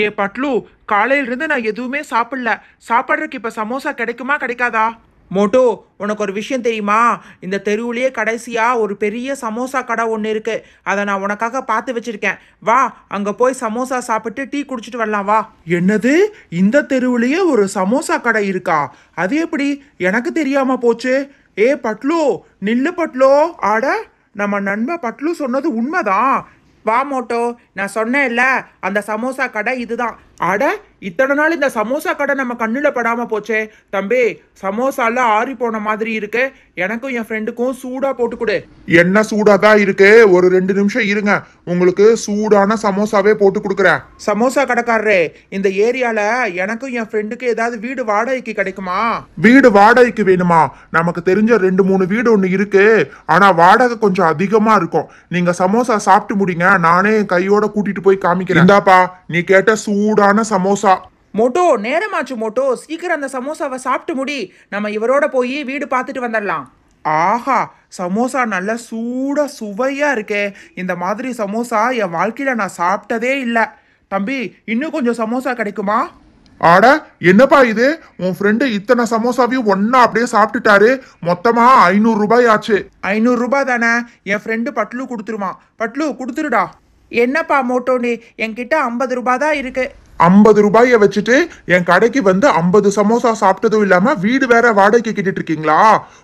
ஏ பட்லு, காலையில இருந்து நான் எதுவுமே சாப்பிடல. சாப்பிட்றதுக்கு இப்ப சமோசா கிடைக்குமா கிடைக்காதா? மோட்டோ, உனக்கு ஒரு விஷயம் தெரியுமா? இந்த தெருவுலயே கடைசியா ஒரு பெரிய சமோசா கடை ஒன்று இருக்கு. அதை நான் உனக்காக பார்த்து வச்சிருக்கேன். வா, அங்க போய் சமோசா சாப்பிட்டு டீ குடிச்சிட்டு வரலாம், வா. என்னது? இந்த தெருவுலயே ஒரு சமோசா கடை இருக்கா? அது எப்படி எனக்கு தெரியாம போச்சு? ஏ பட்லு, நில்லு பட்லு. ஆட, நம்ம நண்பன் பட்லு சொன்னது உண்மைதான். வா மோட்டோ, நான் சொன்னேன்ல, அந்த சமோசா கடை இதுதான். அட, இத்தனை நாள் இந்த சமோசா கடை நம்ம கண்ணுல படாம போச்சே. தம்பி, சமோசால ஆறி போன மாதிரி இருக்கு. எனக்கும் என் ஃப்ரெண்டுக்கும் சூடா போட்டு கொடு. என்ன சூடாதான் இருக்கு? ஒரு 2 நிமிஷம் இருங்க, உங்களுக்கு சூடான சமோசாவே போட்டு கொடுக்குறேன். சமோசா கடைக்காரரே, இந்த ஏரியால எனக்கும் என் ஃப்ரெண்டுக்கு ஏதாவது வீடு வாடகைக்கு கிடைக்குமா? வீடு வாடகைக்கு வேணுமா? நமக்கு தெரிஞ்ச 2-3 வீடு ஒண்ணு இருக்கு. ஆனா வாடகை கொஞ்சம் அதிகமா இருக்கும். நீங்க சமோசா சாப்பிட்டு முடிங்க, நானே என் கையோட கூட்டிட்டு போய் காமிக்கிறேன். இந்தாப்பா, நீ கேட்ட சூடான சமோசா. மோட்டோ, நேரமாச்சு மோட்டோ, சீக்கிரம் அந்த சமோசாவை சாப்பிட்டு முடி. நம்ம இவரோட போய் வீடு பார்த்துட்டு வந்துடலாம். ஆஹா, சமோசா நல்ல சூடா சுவையா இருக்கே. இந்த மாதிரி சமோசா என் வாழ்க்கையில நான் சாப்பிட்டதே இல்லை. தம்பி, இன்னும் கொஞ்சம் சமோசா கிடைக்குமா? ஆட, என்னப்பா இது? உன் ஃப்ரெண்டு இத்தனை சமோசாவையும் ஒன்னா அப்படியே சாப்பிட்டுட்டாரு. மொத்தமா 500 ரூபாய் ஆச்சு. 500 ரூபாய் தானே? என் ஃப்ரெண்டு பட்லு கொடுத்துருமா. பட்லு, கொடுத்துருடா. என்னப்பா மோட்டோனி, என்கிட்ட 50 ரூபாய் தான் இருக்கு. 50 ரூபாயை வச்சுட்டு என் கடைக்கு வந்து 50 சமோசா சாப்பிட்டதும் இல்லாம வீடு வேற வாடகைக்கு கேட்டுட்டு இருக்கீங்களா?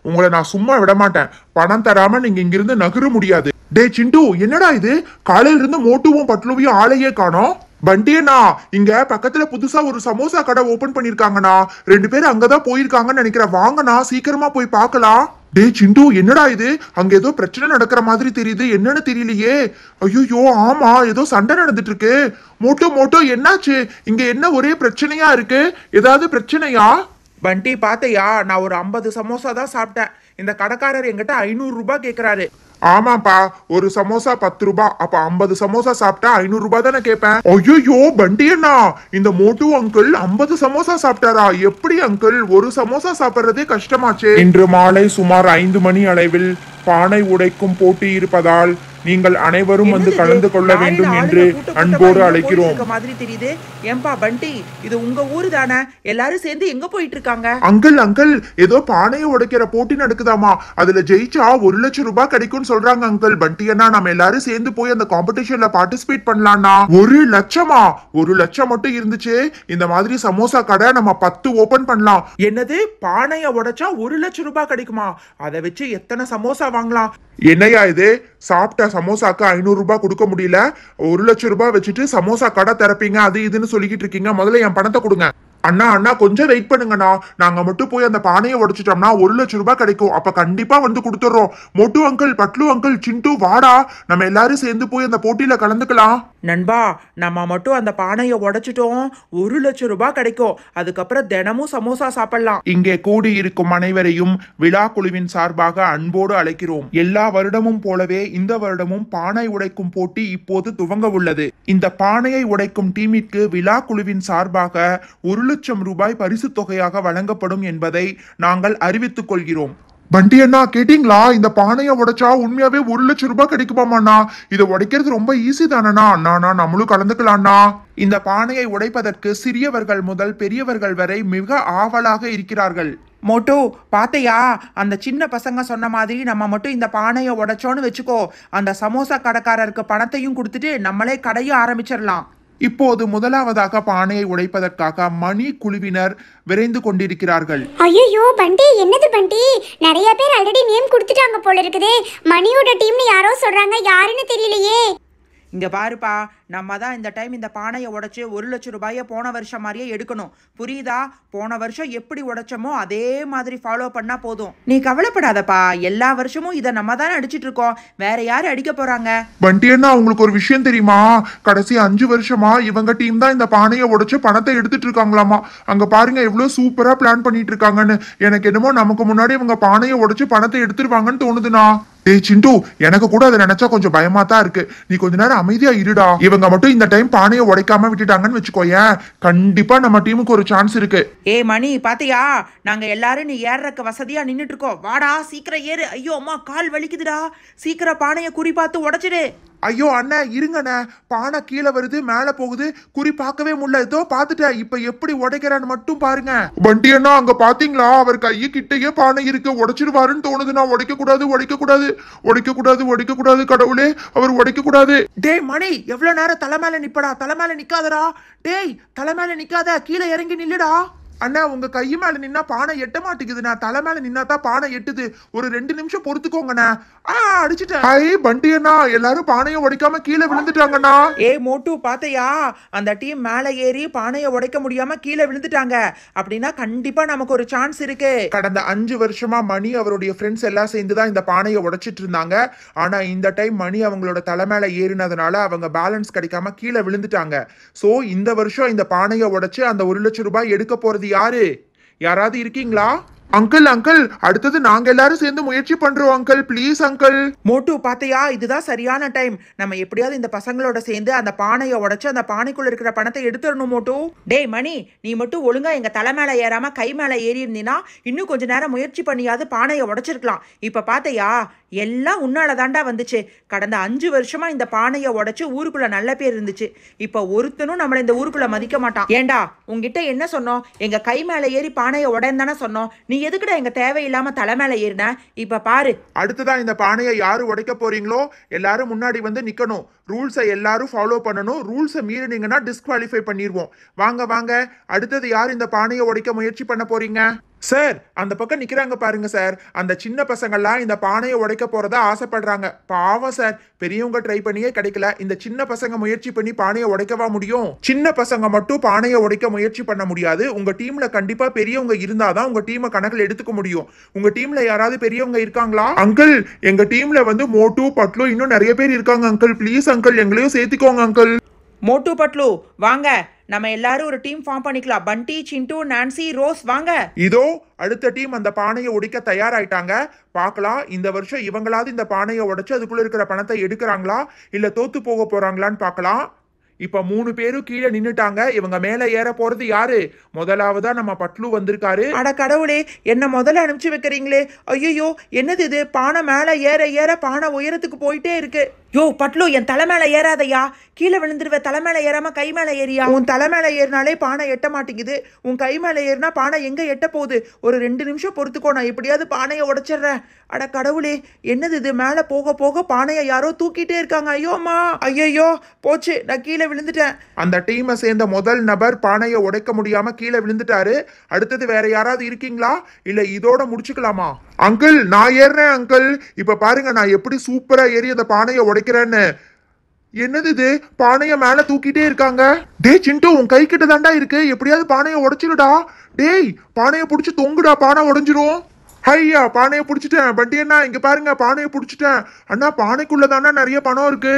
உங்களை நான் சும்மா விட மாட்டேன். பணம் தராம நீங்க இங்கிருந்து நகர முடியாது. டே சிண்டு, என்னடா இது? காலையில இருந்து மோட்டுவும் பட்லுவையும் ஆளையே காணோம். பண்டியண்ணா, இங்க பக்கத்துல புதுசா ஒரு சமோசா கடை ஓபன் பண்ணிருக்காங்கண்ணா. 2 பேரும் அங்கதான் போயிருக்காங்கன்னு நினைக்கிறேன். வாங்கண்ணா, சீக்கிரமா போய் பார்க்கலாம். டே சிண்டு, என்னடா இது? அங்க ஏதோ பிரச்சனை நடக்கிற மாதிரி தெரியுது. என்னன்னு தெரியலையே. ஐயோ, ஆமா, ஏதோ சண்டை நடந்துட்டு இருக்கு. மோட்டோ மோட்டோ, என்னாச்சு? இங்க என்ன ஒரே பிரச்சனையா இருக்கு? ஏதாவது பிரச்சனையா? பண்டி, பாத்தையா? நான் ஒரு 50 சமோசா தான் சாப்பிட்டேன். இந்த கடைக்காரர் என்கிட்ட 500 ரூபாய் கேட்கிறாரு. ஆமாப்பா, ஒரு சமோசா 10 ரூபாய். அப்ப 50 சமோசா சாப்பிட்டா 500 ரூபாய் தானே கேட்பேன். ஐயோ பண்டியண்ணா, இந்த மோட்டு அங்கிள் 50 சமோசா சாப்பிட்டாரா? எப்படி அங்கிள், ஒரு சமோசா சாப்பிடுறதே கஷ்டமாச்சே. இன்று மாலை சுமார் 5 மணி அளவில் பானை உடைக்கும் போட்டி இருப்பதால் நீங்கள் அனைவரும் வந்து கலந்து கொள்ள வேண்டும் என்று அன்போடு அழைக்கிறோம். மாதிரி தெரியுது. ஏம்பா பண்டி, இது உங்க ஊரு தானே? எல்லாரும் சேர்ந்து எங்க போயிட்டு இருக்காங்க? அங்கிள், ஏதோ பானையை உடைக்கிற போட்டி நடக்குதாமா. அதுல ஜெயிச்சா 1 லட்சம் ரூபாய் கிடைக்கும் சொல்றாங்க அங்கிள். பண்டியண்ணா, நம்ம எல்லாரும் சேர்ந்து போய் அந்த காம்படிஷன்ல பார்ட்டிசிபேட் பண்ணலாம்னா. 1 லட்சமா? 1 லட்சம் மட்டும் இருந்துச்சு, இந்த மாதிரி சமோசா கடை நம்ம 10 ஓபன் பண்ணலாம். என்னது? பானைய உடைச்சா 1 லட்சம் ரூபாய் கிடைக்குமா? அதை வச்சு எத்தனை சமோசா வாங்கலாம்? என்னையா இது? சாப்பிட்ட சமோசாக்கு 500 ரூபாய் கொடுக்க முடியல, 1 லட்சம் ரூபாய் வச்சுட்டு சமோசா கடை திறப்பீங்க அது இதுன்னு சொல்லிக்கிட்டு இருக்கீங்க. முதல்ல என் பணத்தை கொடுங்க. அண்ணா கொஞ்சம் வெயிட் பண்ணுங்கண்ணா. நாங்க மட்டும் போய் அந்த பானையை உடைச்சிட்டோம்னா 1 லட்சம் ரூபாய் கிடைக்கும். அப்ப கண்டிப்பா வந்து கொடுத்துறோம். மொட்டு அங்கிள், பட்லு அங்கிள், சிண்டு, வாடா, நம்ம எல்லாரும் சேர்ந்து போய் அந்த போட்டியில கலந்துக்கலாம். நண்பா, நம்ம மட்டும் அந்த பானையை உடைச்சிட்டோம், 1 லட்சம் ரூபாய் கிடைக்கும். அதுக்கப்புறம் தினமும் சமோசா சாப்பிடலாம். இங்கே கூடி இருக்கும் அனைவரையும் விழா குழுவின் சார்பாக அன்போடு அழைக்கிறோம். எல்லா வருடமும் போலவே இந்த வருடமும் பானை உடைக்கும் போட்டி இப்போது துவங்க உள்ளது. இந்த பானையை உடைக்கும் டீமிற்கு விழா குழுவின் சார்பாக 1 லட்சம் ரூபாய் பரிசு தொகையாக வழங்கப்படும் என்பதை நாங்கள் அறிவித்துக் கொள்கிறோம். பண்டி அண்ணா, கேட்டீங்களா? இந்த பானையை உடைச்சா உண்மையாவே 1 லட்சம் ரூபாய் கிடைக்குமாண்ணா? இதை உடைக்கிறது ரொம்ப ஈஸி தானண்ணா. அண்ணா, நம்மளும் கலந்துக்கலாம்ண்ணா. இந்த பானையை உடைப்பதற்கு சிறியவர்கள் முதல் பெரியவர்கள் வரை மிக ஆவலாக இருக்கிறார்கள். மோட்டு, பாத்தையா? அந்த சின்ன பசங்க சொன்ன மாதிரி நம்ம மட்டும் இந்த பானையை உடைச்சோன்னு வச்சுக்கோ, அந்த சமோசா கடைக்காரருக்கு பணத்தையும் கொடுத்துட்டு நம்மளே கடையும் ஆரம்பிச்சிடலாம். இப்போது முதலாவதாக பானையை உடைப்பதற்காக மணி குழுவினர் விரைந்து கொண்டிருக்கிறார்கள். ஐயோ பண்டி, என்னது பண்டி? நிறைய பேர் ஆல்ரெடி நேம் கொடுத்துட்டாங்க போல இருக்குதே. மணியோட டீம்னு யாரோ சொல்றாங்க, யாருன்னு தெரியலையே. இங்க பாருப்பா, நம்ம தான் இந்த டைம் இந்த பானையை உடைச்சு 1 லட்சம் ரூபாயை போன வருஷம் மாதிரியே எடுக்கணும். புரியுதா? போன வருஷம் எப்படி உடைச்சோமோ அதே மாதிரி ஃபாலோ பண்ணா போதும். நீ கவலைப்படாதப்பா, எல்லா வருஷமும் இதை நம்ம தானே அடிச்சிட்டு இருக்கோம். வேற யாரு அடிக்க போறாங்க? பண்டியண்ணா, உங்களுக்கு ஒரு விஷயம் தெரியுமா? கடைசி 5 வருஷமா இவங்க டீம் தான் இந்த பானையை உடைச்சு பணத்தை எடுத்துட்டு இருக்காங்களாமா. அங்க பாருங்க எவ்வளவு சூப்பரா பிளான் பண்ணிட்டு இருக்காங்கன்னு. எனக்கு என்னமோ நமக்கு முன்னாடி இவங்க பானையை உடைச்சு பணத்தை எடுத்துருவாங்கன்னு தோணுதுண்ணா. டேய் சிண்டு, எனக்கு கூட அதை நினைச்சா கொஞ்சம் பயமா தான் இருக்கு. நீ கொஞ்ச நேரம் அமைதியா இருடா. இவங்க மட்டும் இந்த டைம் பானையை உடைக்காம விட்டுட்டாங்கன்னு வச்சுக்கோயேன், கண்டிப்பா நம்ம டீமுக்கு ஒரு சான்ஸ் இருக்கு. ஏ மணி, பாத்தியா? நாங்க எல்லாரும் நீ ஏறக்கு வசதியா நின்னுட்டு இருக்கோம். வாடா, சீக்கிரம் ஏறு. ஐயோ அம்மா, கால் வலிக்குதுடா. சீக்கிரம் பானையை குறி பார்த்து உடைச்சிடு. ஐயோ அண்ணா இருங்கண்ணே, பானை கீழே வருது மேல போகுது, குறி பார்க்கவே முடியல. ஏதோ பாத்துட்டேன், இப்ப எப்படி உடைக்கிறான்னு மட்டும் பாருங்க. பண்டி அண்ணா அங்க பாத்தீங்களா, அவர் கையை கிட்டயே பானை இருக்கு, உடைச்சிருவாருன்னு தோணுது. நான் உடைக்க கூடாது, உடைக்க கூடாது, உடைக்க கூடாது, உடைக்க கூடாது, கடவுளே அவர் உடைக்க கூடாது. டேய் மணி, எவ்வளவு நேரம் தலை மேல நிப்படா, தலை மேல நிக்காதடா. டேய் தலை மேல நிக்காத, கீழே இறங்கி நில்லுடா. அண்ணா உங்க கை மேல நின்னா பானை எட்ட மாட்டேங்குது, நான் தலை மேல நின்னா தான் பானை எட்டுது. ஒரு 2 நிமிஷம் பொறுத்துக்கோங்கண்ணா. அடிச்சுட்டேன். ஐ பண்டி அண்ணா, எல்லாரும் பானையை உடைக்காம கீழே விழுந்துட்டாங்கண்ணா. ஏய் மோட்டு பாத்தையா, அந்த டீம் மேல ஏறி பானையை உடைக்க முடியாம கீழே விழுந்துட்டாங்க. அப்படின்னா கண்டிப்பா நமக்கு ஒரு சான்ஸ் இருக்கு. கடந்த 5 வருஷமா மணி அவருடைய ஃப்ரெண்ட்ஸ் எல்லாம் சேர்ந்து தான் இந்த பானையை உடைச்சிட்டு இருந்தாங்க. ஆனா இந்த டைம் மணி அவங்களோட தலை மேல ஏறினதுனால அவங்க பேலன்ஸ் கிடைக்காம கீழே விழுந்துட்டாங்க. சோ இந்த வருஷம் இந்த பானையை உடைச்சு அந்த 1 லட்சம் ரூபாய் எடுக்க போறது யாரு? யாராவது இருக்கீங்களா? அங்கிள் அங்கிள், அடுத்தது நாங்க எல்லாரும் சேர்ந்து முயற்சி பண்றோம் அங்கிள், ப்ளீஸ் அங்கிள். மோட்டு பாத்தையா, இதுதான் சரியான டைம். நம்ம எப்படியாவது இந்த பசங்களோட சேர்ந்து அந்த பானையை உடைச்சு அந்த பானைக்குள்ள இருக்கிற பணத்தை எடுத்துடணும் மோட்டு. டேய் மணி, நீ மட்டும் ஒழுங்கா எங்க தலை மேல ஏறாம கை மேல ஏறி இருந்தீங்கன்னா இன்னும் கொஞ்ச நேரம் முயற்சி பண்ணியாவது பானையை உடைச்சிருக்கலாம். இப்ப பாத்தையா, எல்லாம் உன்னால தாண்டா வந்துச்சு. கடந்த 5 வருஷமா இந்த பானையை உடைச்சு ஊருக்குள்ள நல்ல பேர் இருந்துச்சு. இப்ப ஒருத்தனும் நம்மள இந்த ஊருக்குள்ள மதிக்க மாட்டான். ஏண்டா உங்ககிட்ட என்ன சொன்னோம்? எங்க கை மேல ஏறி பானையை உடைன்னு தானே சொன்னோம். நீ எதுக்குடா எங்க தேவையில்லாம தலை மேல ஏறின? இப்ப பாரு. அடுத்ததான் இந்த பானையை யாரு உடைக்க போறீங்களோ எல்லாரும் முன்னாடி வந்து நிக்கணும். ரூல்ஸை எல்லாரும் ஃபாலோ பண்ணணும். ரூல்ஸை மீறினீங்கன்னா டிஸ்குவாலிஃபை பண்ணிடுவோம். வாங்க வாங்க, அடுத்தது யார் இந்த பானையை உடைக்க முயற்சி பண்ண போறீங்க? சார் அந்த பக்கம் நிக்கிறாங்க பாருங்க சார், அந்த சின்ன பசங்கள்லாம் இந்த பானையை உடைக்க போறதா ஆசைப்படுறாங்க. பாவம் சார், பெரியவங்க ட்ரை பண்ணியே கிடைக்கல, இந்த சின்ன பசங்க முயற்சி பண்ணி பானையை உடைக்கவா முடியும்? சின்ன பசங்க மட்டும் பானையை உடைக்க முயற்சி பண்ண முடியாது. உங்க டீம்ல கண்டிப்பா பெரியவங்க இருந்தாதான் உங்க டீமை கணக்கில் எடுத்துக்க முடியும். உங்க டீம்ல யாராவது பெரியவங்க இருக்காங்களா? அங்கிள் எங்க டீம்ல வந்து மோட்டு பட்லு இன்னும் நிறைய பேர் இருக்காங்க அங்கிள், ப்ளீஸ் அங்கிள் எங்களையும் சேர்த்துக்கோங்க அங்கிள். மோட்டு பட்லு வாங்க, நம்ம எல்லாரும் ஒரு டீம் ஃபார்ம் பண்ணிக்கலாம். பண்டி, சிண்டு, நான்சி, ரோஸ் வாங்க. இதோ அடுத்த டீம் அந்த பானையை உடைக்க தயாராயிட்டாங்க. பார்க்கலாம் இந்த வருஷம் இவங்களாவது இந்த பானையை உடைச்சு அதுக்குள்ள இருக்கிற பணத்தை எடுக்கிறாங்களா இல்ல தோத்து போக போறாங்களான்னு பார்க்கலாம். இப்ப 3 பேரும் கீழே நின்னுட்டாங்க. இவங்க மேல ஏற போறது யாரு? முதலாவதா நம்ம பட்லு வந்திருக்காரு. அட கடவுளே, என்ன முதல்ல அனுப்பிச்சு வைக்கிறீங்களே. ஐயோ என்னது இது? பானை மேல ஏற ஏற பானை உயரத்துக்கு போயிட்டே இருக்கு. யோ பட்லு, என் தலை மேல ஏறாதையா, கீழே விழுந்துருவ. தலை மேல ஏறாம கை மேல ஏறியா? உன் தலை மேல ஏறினாலே பானை எட்ட மாட்டேங்குது. உன் கை மேல ஏறினா பானை எங்க எட்ட போகுது? ஒரு 2 நிமிஷம் பொறுத்துக்கோ, நான் எப்படியாவது பானையை உடைச்சிடுறேன். அட கடவுளே, என்னது இது? மேல போக போக பானையை யாரோ தூக்கிட்டே இருக்காங்க. ஐயோமா, ஐயோ போச்சு, நான் கீழே விழுந்துட்டேன். அந்த டீமை சேர்ந்த முதல் நபர் பானையை உடைக்க முடியாம கீழே விழுந்துட்டாரு. அடுத்தது வேற யாராவது இருக்கீங்களா இல்ல இதோட முடிச்சுக்கலாமா? அங்கிள் நான் ஏறுறேன் அங்கிள். இப்ப பாருங்க நான் எப்படி சூப்பரா ஏறி அந்த பானையை உடைக்கிறேன்னு. என்னது இது? பானைய மேல தூக்கிட்டே இருக்காங்க. டேய் சிண்டு, உன் கை கிட்ட தாண்டா இருக்கு, எப்படியாவது பானையை உடைச்சிருடா. டேய் பானையை புடிச்சு தொங்குடா, பானை உடைஞ்சிரும். ஐயா பானையை புடிச்சிட்டேன். பண்டி அண்ணா இங்க பாருங்க, பானையை புடிச்சிட்டேன். அண்ணா பானைக்குள்ளதாண்டா நிறைய பணம் இருக்கு.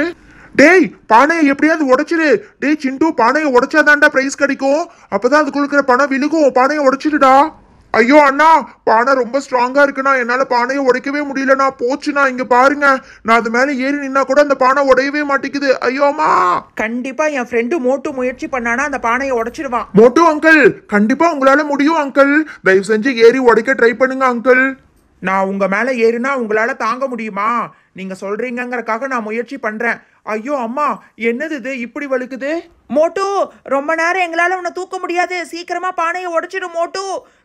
டேய் பானையை எப்படியாவது உடைச்சிரு. டேய் சிண்டு, பானையை உடைச்சாதான்டா பிரைஸ் கிடைக்கும், அப்பதான் அதுக்குள்ள இருக்கிற பணம் விழுகும். பானையை உடைச்சிடுடா. ஐயோ அண்ணா, பானை ரொம்ப ஸ்ட்ராங்கா இருக்குண்ணா, என்னால பானையை உடைக்கவே முடியலண்ணா. போச்சுண்ணா, இங்க பாருங்க, நான் அது மேல ஏறி நின்னா கூட அந்த பானை உடையவே மாட்டேங்குது. ஐயோமா. கண்டிப்பா என் ஃப்ரெண்டு மோட்டு முயற்சி பண்ணானா அந்த பானையை உடைச்சிடுவான். மோட்டு அங்கிள், கண்டிப்பா உங்களால முடியும் அங்கிள். தயவு செஞ்சு ஏறி உடைக்க ட்ரை பண்ணுங்க அங்கிள். நான் உங்க மேல ஏறினா உங்களால தாங்க முடியுமா? நீங்க சொல்றீங்கங்கறக்காக நான் முயற்சி பண்றேன். ஐயோ அம்மா, என்னது இது இப்படி வழுக்குது? மோட்டு, ரொம்ப நேரம் எங்களால உன்னை தூக்க முடியாது. சீக்கிரமா பானையை உடைச்சிடு மோட்டு,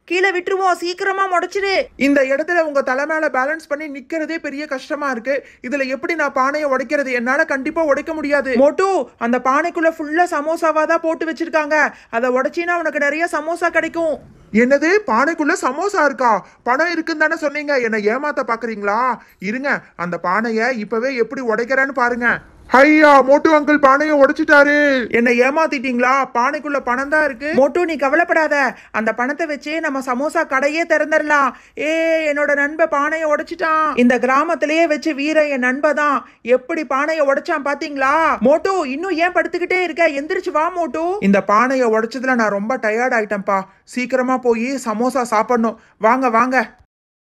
கீழே விட்டுருவோம். சீக்கிரமா உடைச்சிடு. இந்த இடத்துல உங்க தலை மேல பேலன்ஸ் பண்ணி நிக்கிறதே பெரிய கஷ்டமா இருக்கு. இதுல எப்படி நான் பானையை உடைக்கிறது? என்னால கண்டிப்பா உடைக்க முடியாது. மோட்டு, அந்த பானைக்குள்ள ஃபுல்லா சமோசாவா தான் போட்டு வச்சிருக்காங்க. அதை உடைச்சினா உனக்கு நிறைய சமோசா கிடைக்கும். என்னது? பானைக்குள்ள சமோசா இருக்கா? பணம் இருக்குன்னு தானே சொன்னீங்க, என்ன ஏமாத்த பாக்குறீங்களா? இருங்க, அந்த பானையை இப்பவே எப்படி உடைக்கிறேன்னு பாருங்க. ஐயா மோட்டு அங்கிள் பானையை உடைச்சிட்டாரு. என்ன ஏமாத்திட்டீங்களா? பானைக்குள்ள பணம் தான் இருக்கு. மோட்டு நீ கவலைப்படாத, அந்த பணத்தை வச்சு நம்ம சமோசா கடையே திறந்துடலாம். என்னோட நண்பன் பானையை உடைச்சிட்டான். இந்த கிராமத்திலேயே வச்சு வீர என் நண்பன் தான். எப்படி பானையை உடைச்சான் பாத்தீங்களா? மோட்டு இன்னும் ஏன் படுத்துக்கிட்டே இருக்க? எந்திரிச்சு வா மோட்டு. இந்த பானையை உடைச்சதுல நான் ரொம்ப டயர்ட் ஆயிட்டேன்ப்பா. சீக்கிரமா போய் சமோசா சாப்பிடணும். வாங்க வாங்க.